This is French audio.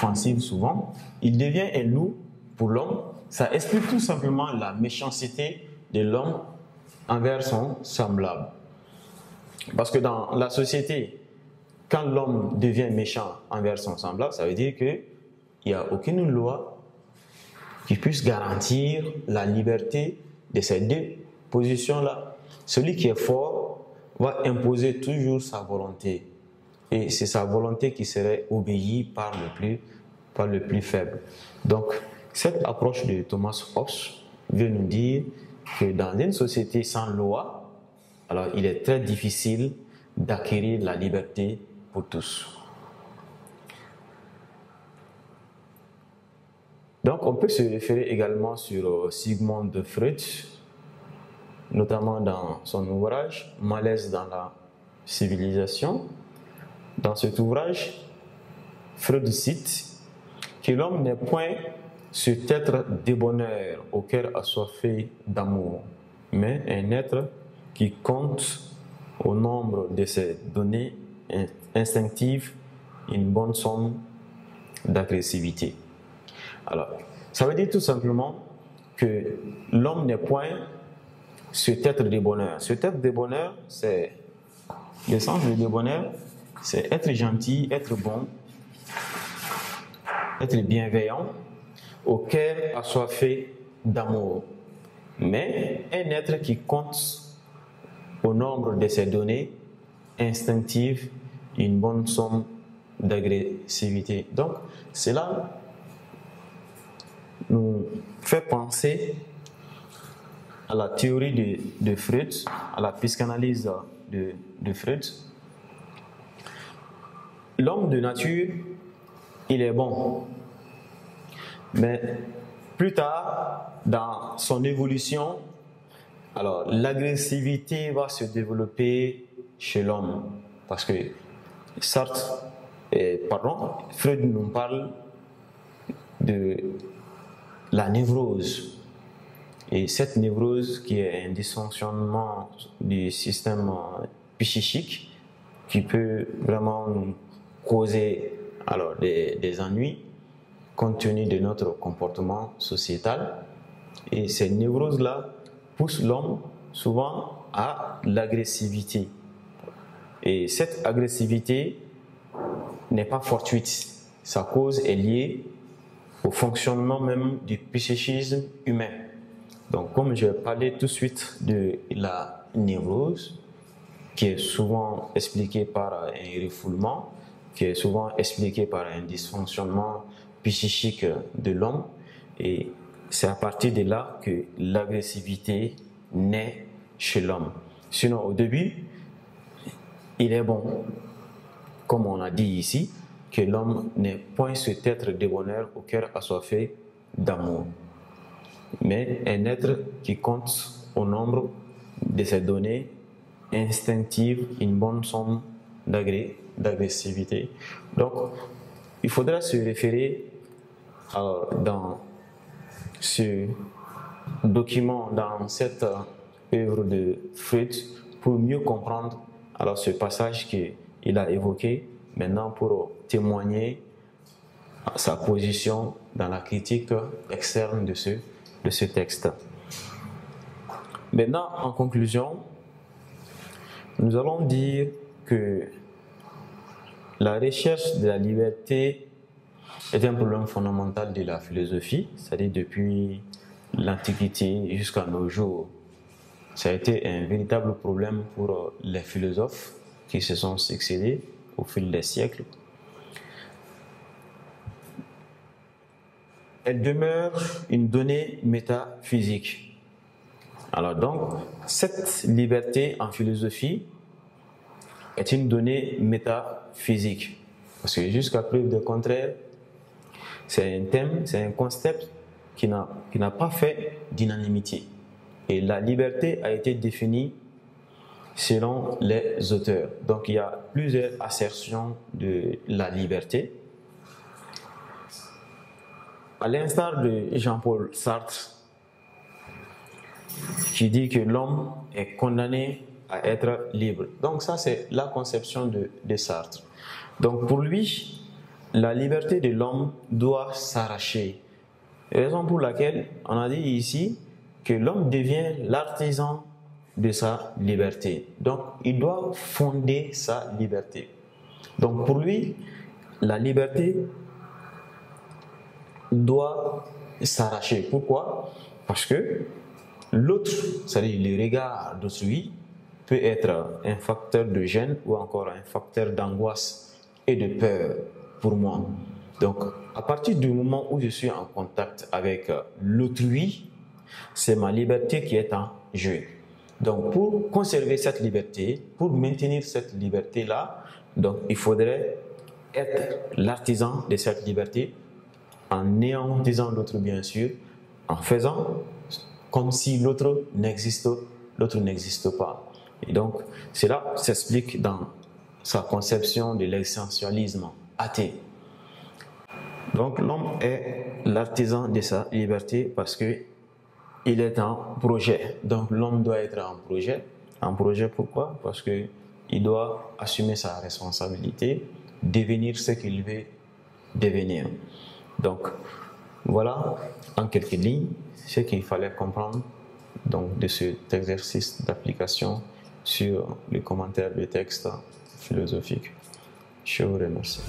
offensive souvent, il devient un loup pour l'homme. Ça explique tout simplement la méchanceté de l'homme envers son semblable. Parce que dans la société, quand l'homme devient méchant envers son semblable, ça veut dire qu'il n'y a aucune loi qui puisse garantir la liberté de ces deux positions-là. Celui qui est fort va imposer toujours sa volonté. Et c'est sa volonté qui serait obéie par le plus faible. Donc, cette approche de Thomas Hobbes veut nous dire que dans une société sans loi, alors il est très difficile d'acquérir la liberté pour tous. Donc, on peut se référer également sur Sigmund Freud, notamment dans son ouvrage « Malaise dans la civilisation ». Dans cet ouvrage, Freud cite que l'homme n'est point cet être débonneur au cœur assoiffé d'amour, mais un être qui compte au nombre de ses données instinctives une bonne somme d'agressivité. Alors, ça veut dire tout simplement que l'homme n'est point cet être débonneur. Cet être débonneur, c'est le sens de débonneur, c'est être gentil, être bon, être bienveillant, au cœur assoiffé d'amour. Mais un être qui compte au nombre de ses données instinctives une bonne somme d'agressivité. Donc, cela nous fait penser à la théorie de Freud, à la psychanalyse de Freud. L'homme de nature, il est bon. Mais plus tard, dans son évolution, alors l'agressivité va se développer chez l'homme. Parce que Freud nous parle de la névrose. Et cette névrose qui est un dysfonctionnement du système psychique qui peut vraiment nous causer alors des ennuis compte tenu de notre comportement sociétal. Et ces névroses-là poussent l'homme souvent à l'agressivité. Et cette agressivité n'est pas fortuite. Sa cause est liée au fonctionnement même du psychisme humain. Donc, comme je parlais tout de suite de la névrose, qui est souvent expliquée par un refoulement, qui est souvent expliquée par un dysfonctionnement psychique de l'homme, et c'est à partir de là que l'agressivité naît chez l'homme. Sinon, au début, il est bon, comme on a dit ici, que l'homme n'est point cet être débonneur au cœur assoiffé d'amour, mais un être qui compte au nombre de ses données instinctives une bonne somme d'agressivité. Donc, il faudra se référer dans ce document, dans cette œuvre de Freud, pour mieux comprendre alors ce passage qu'il a évoqué maintenant pour témoigner sa position dans la critique externe de ce texte. Maintenant, en conclusion, nous allons dire que la recherche de la liberté est un problème fondamental de la philosophie, c'est-à-dire depuis l'Antiquité jusqu'à nos jours. Ça a été un véritable problème pour les philosophes qui se sont succédés au fil des siècles. Elle demeure une donnée métaphysique. Alors donc, cette liberté en philosophie est une donnée métaphysique. Parce que jusqu'à preuve du contraire, c'est un thème, c'est un concept qui n'a pas fait d'unanimité. Et la liberté a été définie selon les auteurs. Donc il y a plusieurs assertions de la liberté. À l'instar de Jean-Paul Sartre, qui dit que l'homme est condamné à être libre. Donc ça, c'est la conception de Sartre. Donc pour lui, la liberté de l'homme doit s'arracher. Raison pour laquelle on a dit ici que l'homme devient l'artisan de sa liberté. Donc, il doit fonder sa liberté. Donc, pour lui, la liberté doit s'arracher. Pourquoi? Parce que l'autre, c'est-à-dire le regard d'autrui, peut être un facteur de gêne ou encore un facteur d'angoisse et de peur pour moi. Donc, à partir du moment où je suis en contact avec l'autrui, c'est ma liberté qui est en jeu. Donc, pour conserver cette liberté, pour maintenir cette liberté-là, donc il faudrait être l'artisan de cette liberté en néantisant l'autre, bien sûr, en faisant comme si l'autre n'existe pas. Et donc, cela s'explique dans sa conception de l'existentialisme athée. Donc, l'homme est l'artisan de sa liberté parce que il est en projet. Donc, l'homme doit être en projet. En projet, pourquoi? Parce que il doit assumer sa responsabilité, devenir ce qu'il veut devenir. Donc, voilà en quelques lignes ce qu'il fallait comprendre donc, de cet exercice d'application sur les commentaires de textes philosophiques. Je vous remercie.